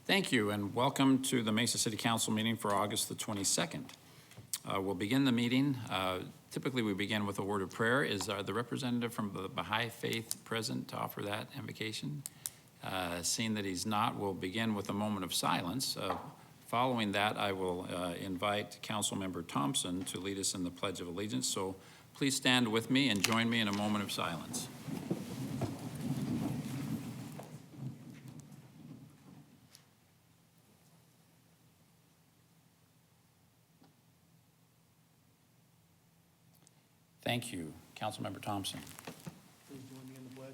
Thank you, and welcome to the Mesa City Council meeting for August the 22nd. We'll begin the meeting. Typically, we begin with a word of prayer. Is the representative from the Baha'i Faith present to offer that invocation? Seeing that he's not, we'll begin with a moment of silence. Following that, I will invite Councilmember Thompson to lead us in the Pledge of Allegiance. So please stand with me and join me in a moment of silence. Thank you. Councilmember Thompson. Please join me in the pledge.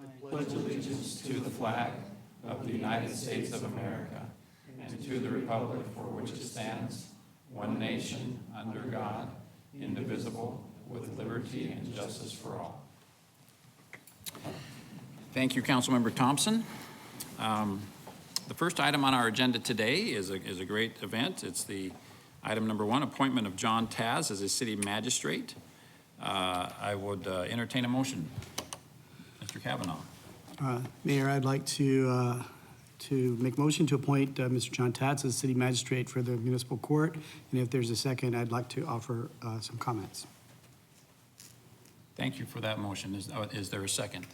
I pledge allegiance to the flag of the United States of America and to the republic for which it stands, one nation, under God, indivisible, with liberty and justice for all. Thank you, Councilmember Thompson. The first item on our agenda today is a great event. It's the item number 1, appointment of John Taz as a city magistrate. I would entertain a motion. Mr. Kavanaugh. Mayor, I'd like to make a motion to appoint Mr. John Taz as city magistrate for the municipal court. And if there's a second, I'd like to offer some comments. Thank you for that motion. Is there a second?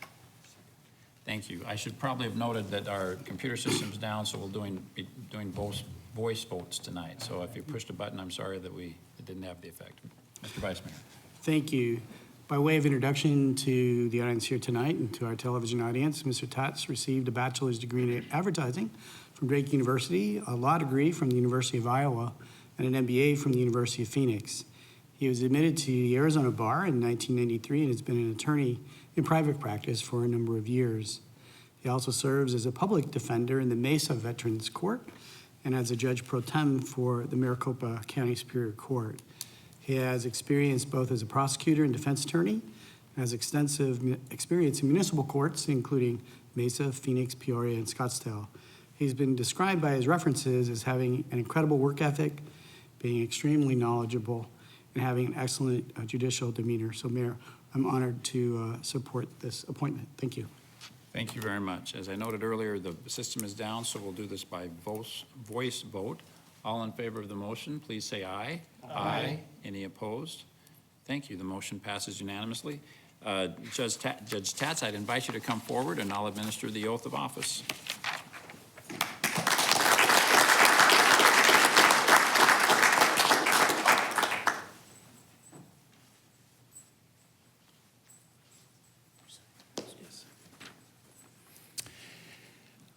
Thank you. I should probably have noted that our computer system's down, so we'll be doing both voice votes tonight. So if you pushed a button, I'm sorry that it didn't have the effect. Mr. Vice Mayor. Thank you. By way of introduction to the audience here tonight and to our television audience, Mr. Taz received a bachelor's degree in advertising from Drake University, a law degree from the University of Iowa, and an MBA from the University of Phoenix. He was admitted to the Arizona Bar in 1993 and has been an attorney in private practice for a number of years. He also serves as a public defender in the Mesa Veterans Court and as a judge pro tem for the Maricopa County Superior Court. He has experience both as a prosecutor and defense attorney, and has extensive experience in municipal courts, including Mesa, Phoenix, Peoria, and Scottsdale. He's been described by his references as having an incredible work ethic, being extremely knowledgeable, and having an excellent judicial demeanor. So, Mayor, I'm honored to support this appointment. Thank you. Thank you very much. As I noted earlier, the system is down, so we'll do this by voice vote. All in favor of the motion, please say aye. Aye. Any opposed? Thank you. The motion passes unanimously. Judge Tatz, I'd invite you to come forward and I'll administer the oath of office.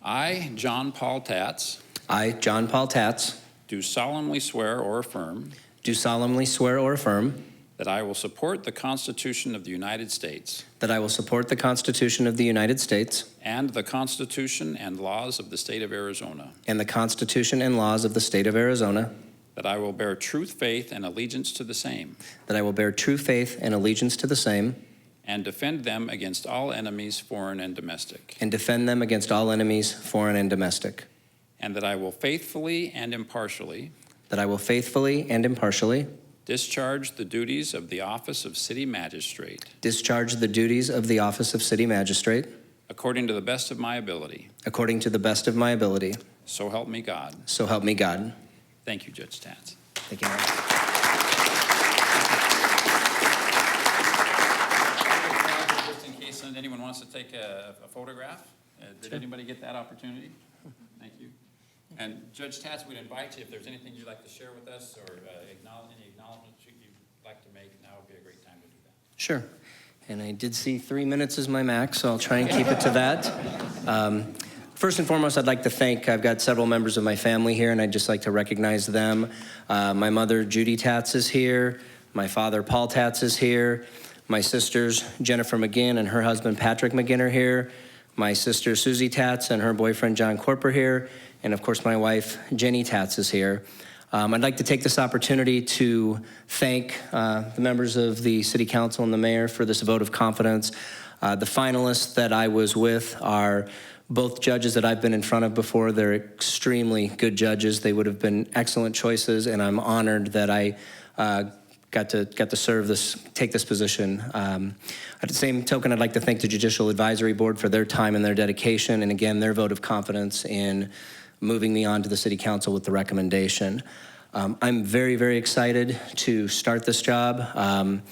I, John Paul Tatz, I, John Paul Tatz, do solemnly swear or affirm do solemnly swear or affirm that I will support the Constitution of the United States that I will support the Constitution of the United States and the Constitution and laws of the state of Arizona, and the Constitution and laws of the state of Arizona, that I will bear true faith and allegiance to the same, that I will bear true faith and allegiance to the same, and defend them against all enemies, foreign and domestic, and defend them against all enemies, foreign and domestic, and that I will faithfully and impartially discharge the duties of the office of city magistrate discharge the duties of the office of city magistrate according to the best of my ability. according to the best of my ability. So help me God. So help me God. Thank you, Judge Tatz. Thank you, Mayor. Just in case anyone wants to take a photograph, did anybody get that opportunity? Thank you. And Judge Tatz, we'd invite you, if there's anything you'd like to share with us or any acknowledgments you'd like to make, now would be a great time to do that. Sure. And I did see 3 minutes as my max, so I'll try and keep it to that. First and foremost, I'd like to thank, I've got several members of my family here, and I'd just like to recognize them. My mother, Judy Tatz, is here. My father, Paul Tatz, is here. My sisters, Jennifer McGinn and her husband, Patrick McGinn, are here. My sister, Susie Tatz, and her boyfriend, John Corp, are here. And of course, my wife, Jenny Tatz, is here. I'd like to take this opportunity to thank the members of the City Council and the Mayor for this vote of confidence. The finalists that I was with are both judges that I've been in front of before. They're extremely good judges. They would have been excellent choices, and I'm honored that I got to serve take this position. At the same token, I'd like to thank the Judicial Advisory Board for their time and their dedication, and again, their vote of confidence in moving me on to the City Council with the recommendation. I'm very, very excited to start this job.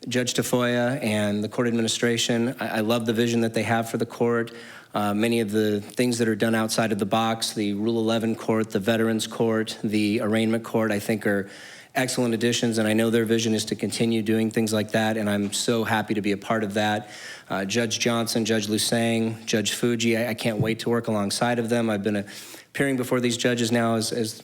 Judge Tafoya and the court administration, I love the vision that they have for the court. Many of the things that are done outside of the box, the Rule 11 court, the Veterans Court, the arraignment court, I think are excellent additions, and I know their vision is to continue doing things like that, and I'm so happy to be a part of that. Judge Johnson, Judge Lusang, Judge Fuji, I can't wait to work alongside of them. I've been appearing before these judges now, as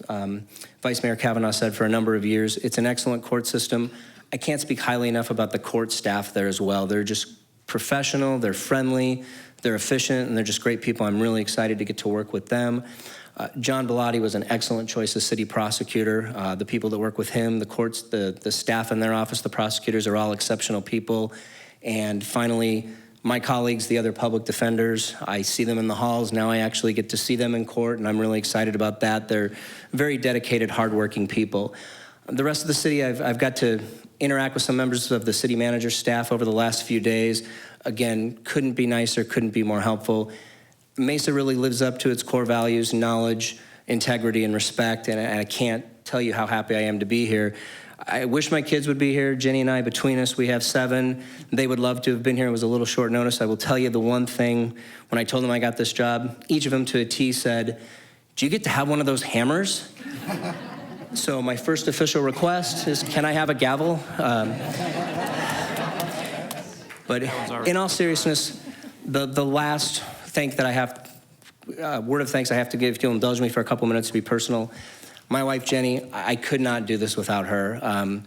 Vice Mayor Kavanaugh said, for a number of years. It's an excellent court system. I can't speak highly enough about the court staff there as well. They're just professional, they're friendly, they're efficient, and they're just great people. I'm really excited to get to work with them. John Bellotti was an excellent choice as city prosecutor. The people that work with him, the courts, the staff in their office, the prosecutors are all exceptional people. And finally, my colleagues, the other public defenders, I see them in the halls. Now I actually get to see them in court, and I'm really excited about that. They're very dedicated, hardworking people. The rest of the city, I've got to interact with some members of the city manager's staff over the last few days. Again, couldn't be nicer, couldn't be more helpful. Mesa really lives up to its core values, knowledge, integrity, and respect, and I can't tell you how happy I am to be here. I wish my kids would be here. Jenny and I, between us, we have 7. They would love to have been here. It was a little short notice. I will tell you the one thing, when I told them I got this job, each of them to a T said, "Do you get to have one of those hammers?" So my first official request is, can I have a gavel? But in all seriousness, the last word of thanks I have to give, if you'll indulge me for a couple minutes to be personal. My wife, Jenny, I could not do this without her.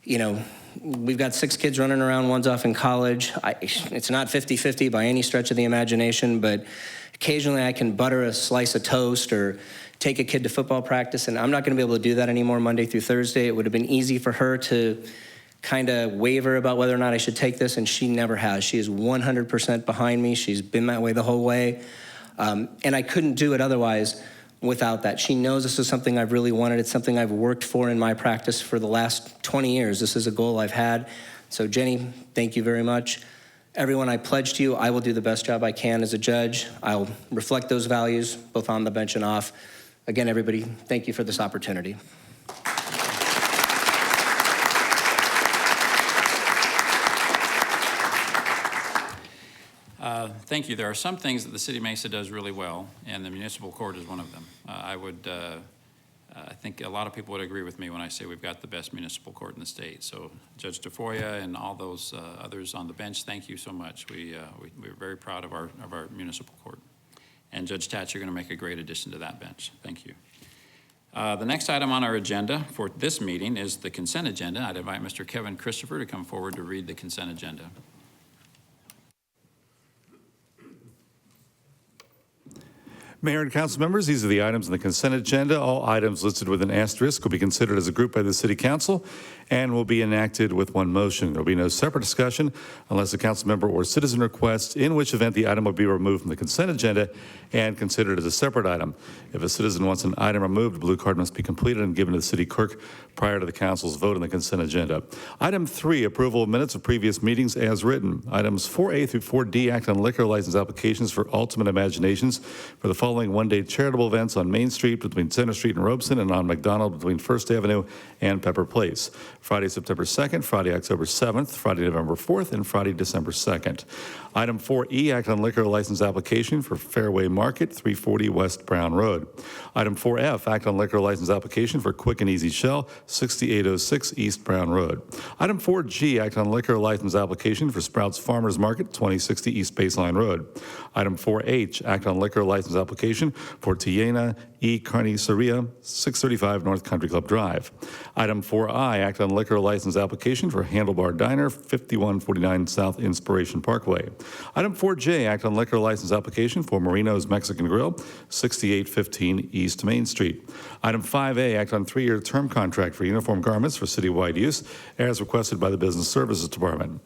You know, we've got 6 kids running around, one's off in college. It's not 50-50 by any stretch of the imagination, but occasionally I can butter a slice of toast or take a kid to football practice, and I'm not gonna be able to do that anymore Monday through Thursday. It would have been easy for her to kind of waver about whether or not I should take this, and she never has. She is 100% behind me. She's been that way the whole way. And I couldn't do it otherwise without that. She knows this is something I've really wanted. It's something I've worked for in my practice for the last 20 years. This is a goal I've had. So Jenny, thank you very much. Everyone, I pledge to you, I will do the best job I can as a judge. I'll reflect those values, both on the bench and off. Again, everybody, thank you for this opportunity. Thank you. There are some things that the City of Mesa does really well, and the municipal court is one of them. I think a lot of people would agree with me when I say we've got the best municipal court in the state. So Judge Tafoya and all those others on the bench, thank you so much. We're very proud of our municipal court. And Judge Tatz, you're going to make a great addition to that bench. Thank you. The next item on our agenda for this meeting is the consent agenda. I'd invite Mr. Kevin Christopher to come forward to read the consent agenda. Mayor and council members, these are the items on the consent agenda. All items listed with an asterisk will be considered as a group by the City Council and will be enacted with one motion. There will be no separate discussion unless a council member or citizen requests, in which event the item will be removed from the consent agenda and considered as a separate item. If a citizen wants an item removed, a blue card must be completed and given to the city clerk prior to the council's vote on the consent agenda. Item 3, approval of minutes of previous meetings as written. Items 4A through 4D, act on liquor license applications for Ultimate Imaginations for the following one-day charitable events on Main Street between Center Street and Robeson, and on McDonald between First Avenue and Pepper Place. Friday, September 2nd, Friday, October 7th, Friday, November 4th, and Friday, December 2nd. Item 4E, act on liquor license application for Fairway Market, 340 West Brown Road. Item 4F, act on liquor license application for Quick and Easy Shell, 6806 East Brown Road. Item 4G, act on liquor license application for Sprouts Farmers Market, 2060 East Baseline Road. Item 4H, act on liquor license application for Tiena E. Carniceria, 635 North Country Club Drive. Item 4I, act on liquor license application for Handlebar Diner, 5149 South Inspiration Parkway. Item 4J, act on liquor license application for Marino's Mexican Grill, 6815 East Main Street. Item 5A, act on 3-year term contract for uniform garments for citywide use, as requested by the Business Services Department.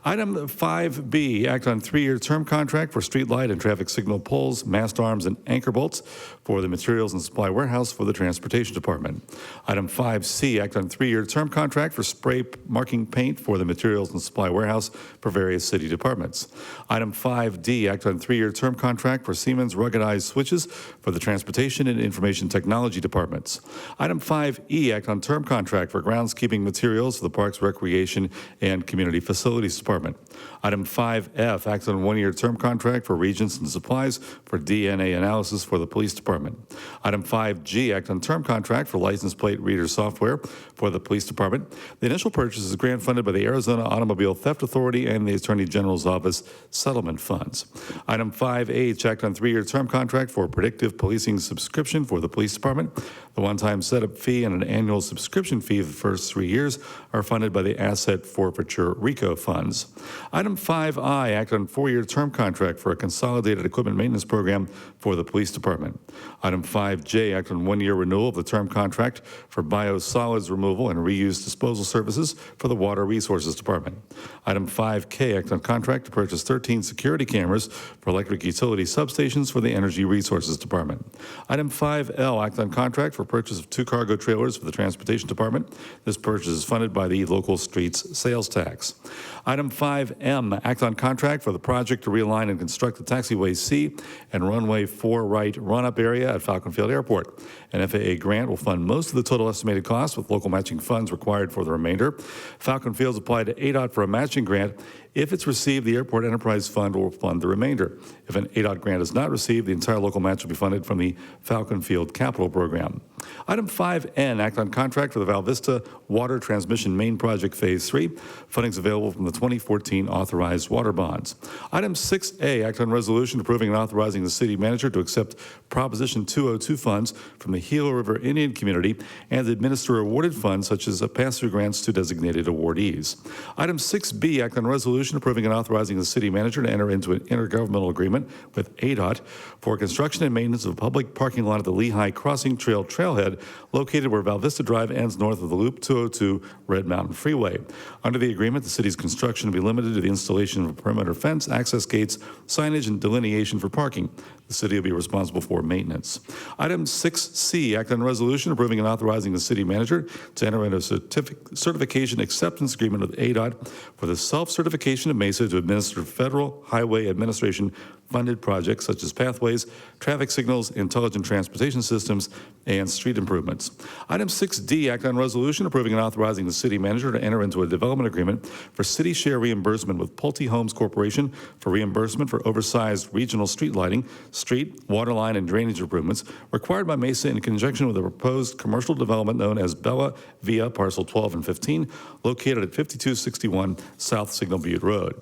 Item 5B, act on 3-year term contract for streetlight and traffic signal poles, mast arms, and and anchor bolts for the Materials and Supply Warehouse for the Transportation Department. Item 5C, act on 3-year term contract for spray marking paint for the Materials and Supply Warehouse for various city departments. Item 5D, act on 3-year term contract for Siemens ruggedized switches for the Transportation and Information Technology Departments. Item 5E, act on term contract for groundskeeping materials for the Parks, Recreation, and Community Facilities Department. Item 5F, act on 1-year term contract for reagents and supplies for DNA analysis for the Police Department. Item 5G, act on term contract for license plate reader software for the Police Department. The initial purchase is grant funded by the Arizona Automobile Theft Authority and the Attorney General's Office settlement funds. Item 5H, act on 3-year term contract for predictive policing subscription for the Police Department. The one-time setup fee and an annual subscription fee for the first 3 years are funded by the Asset Forfeiture RICO funds. Item 5I, act on 4-year term contract for a consolidated equipment maintenance program for the Police Department. Item 5J, act on 1-year renewal of the term contract for biosolids removal and reuse disposal services for the Water Resources Department. Item 5K, act on contract to purchase 13 security cameras for electric utility substations for the Energy Resources Department. Item 5L, act on contract for purchase of 2 cargo trailers for the Transportation Department. This purchase is funded by the local streets sales tax. Item 5M, act on contract for the project to realign and construct the taxiway C and runway 4 right run-up area at Falcon Field Airport. An FAA grant will fund most of the total estimated cost with local matching funds required for the remainder. Falcon Field's applied to ADOT for a matching grant. If it's received, the Airport Enterprise Fund will fund the remainder. If an ADOT grant is not received, the entire local match will be funded from the Falcon Field Capital Program. Item 5N, act on contract for the Val Vista Water Transmission Main Project Phase 3. Funding is available from the 2014 authorized water bonds. Item 6A, act on resolution approving and authorizing the city manager to accept Proposition 202 funds from the Gila River Indian community and administer awarded funds such as pass-through grants to designated awardees. Item 6B, act on resolution approving and authorizing the city manager to enter into an intergovernmental agreement with ADOT for construction and maintenance of a public parking lot at the Lehigh Crossing Trail trailhead located where Val Vista Drive ends north of the Loop 202 Red Mountain Freeway. Under the agreement, the city's construction will be limited to the installation of a perimeter fence, access gates, signage, and delineation for parking. The city will be responsible for maintenance. Item 6C, act on a resolution approving and authorizing the city manager to enter into a certification acceptance agreement with ADOT for the self-certification of Mesa to administer federal highway administration funded projects such as pathways, traffic signals, intelligent transportation systems, and street improvements. Item 6D, act on resolution approving and authorizing the city manager to enter into a development agreement for city share reimbursement with Pulte Homes Corporation for reimbursement for oversized regional street lighting, street, water line, and drainage improvements required by Mesa in conjunction with a proposed commercial development known as Bella Via Parcel 12 and 15, located at 5261 South Signal Butte Road.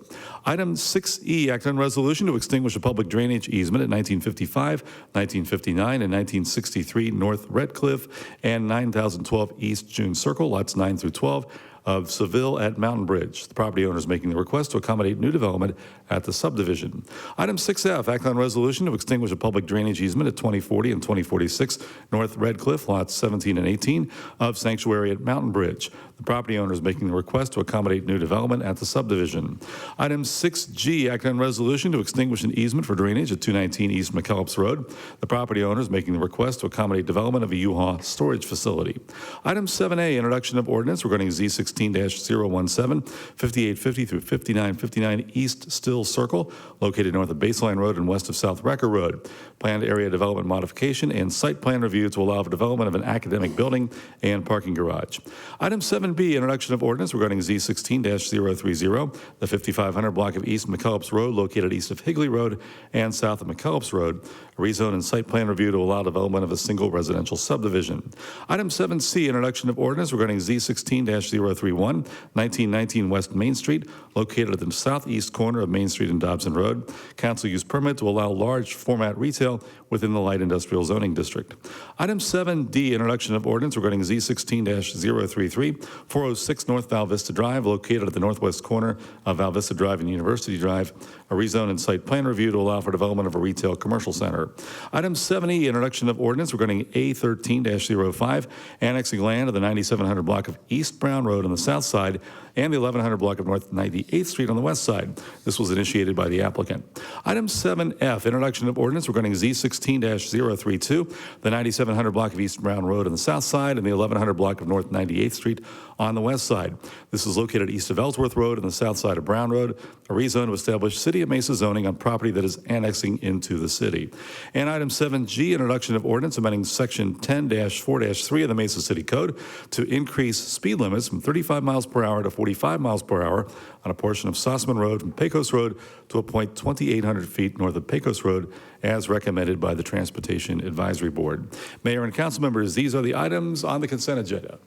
Item 6E, act on resolution to extinguish a public drainage easement at 1955, 1959, and 1963 North Redcliffe and 9012 East June Circle, lots 9 through 12, of Seville at Mountain Bridge. The property owner is making the request to accommodate new development at the subdivision. Item 6F, act on resolution to extinguish a public drainage easement at 2040 and 2046 North Redcliffe, lots 17 and 18 of Sanctuary at Mountain Bridge. The property owner is making the request to accommodate new development at the subdivision. Item 6G, act on resolution to extinguish an easement for drainage at 219 East McKellips Road. The property owner is making the request to accommodate development of a U-Haul storage facility. Item 7A, introduction of ordinance regarding Z16-017, 5850 through 5959 East Still Circle, located north of Baseline Road and west of South Recker Road. Planned area development modification and site plan review to allow for development of an academic building and parking garage. Item 7B, introduction of ordinance regarding Z16-030, the 5500 block of East McKellips Road, located east of Higley Road and south of McKellips Road. Rezone and site plan review to allow development of a single residential subdivision. Item 7C, introduction of ordinance regarding Z16-031, 1919 West Main Street, located at the southeast corner of Main Street and Dobson Road. Council use permit to allow large format retail within the light industrial zoning district. Item 7D, introduction of ordinance regarding Z16-033, 406 North Val Vista Drive, located at the northwest corner of Val Vista Drive and University Drive. A rezone and site plan review to allow for development of a retail commercial center. Item 7E, introduction of ordinance regarding A13-05, annexing land of the 9700 block of East Brown Road on the south side and the 1100 block of North 98th Street on the west side. This was initiated by the applicant. Item 7F, introduction of ordinance regarding Z16 16-032, the 9700 block of East Brown Road on the south side, and the 1100 block of North 98th Street on the west side. This is located east of Ellsworth Road on the south side of Brown Road, a rezone to establish City of Mesa zoning on property that is annexing into the city. And item 7G, introduction of ordinance amending section 10-4-3 of the Mesa City Code to increase speed limits from 35 miles per hour to 45 miles per hour on a portion of Sossaman Road from Pecos Road to a point 2,800 feet north of Pecos Road, as recommended by the Transportation Advisory Board. Mayor and council members, these are the items on the consent agenda.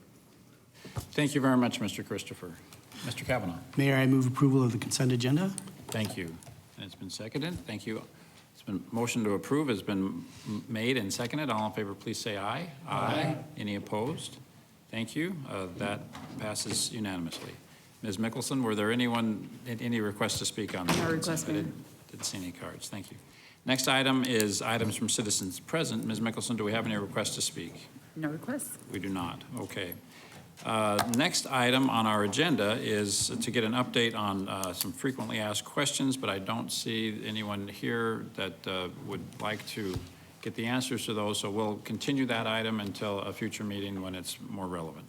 Thank you very much, Mr. Christopher. Mr. Kavanaugh. Mayor, I move approval of the consent agenda. Thank you. And it's been seconded. Thank you. It's been motion to approve has been made and seconded. All in favor, please say aye. Aye. Any opposed? Thank you. That passes unanimously. Ms. Mickelson, were there any requests to speak on that? No request, I Mayor. didn't see any cards. Thank you. Next item is items from citizens present. Ms. Mickelson, do we have any requests to speak? No requests? We do not. Okay. Next item on our agenda is to get an update on some frequently asked questions, but I don't see anyone here that would like to get the answers to those, so we'll continue that item until a future meeting when it's more relevant.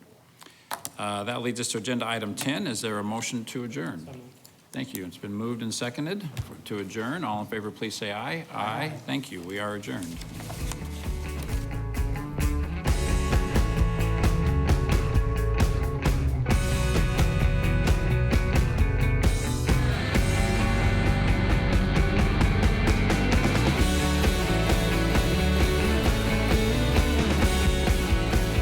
That leads us to agenda item 10. Is there a motion to adjourn? Thank you. It's been moved and seconded to adjourn. All in favor, please say aye. Aye. Thank you. We are adjourned.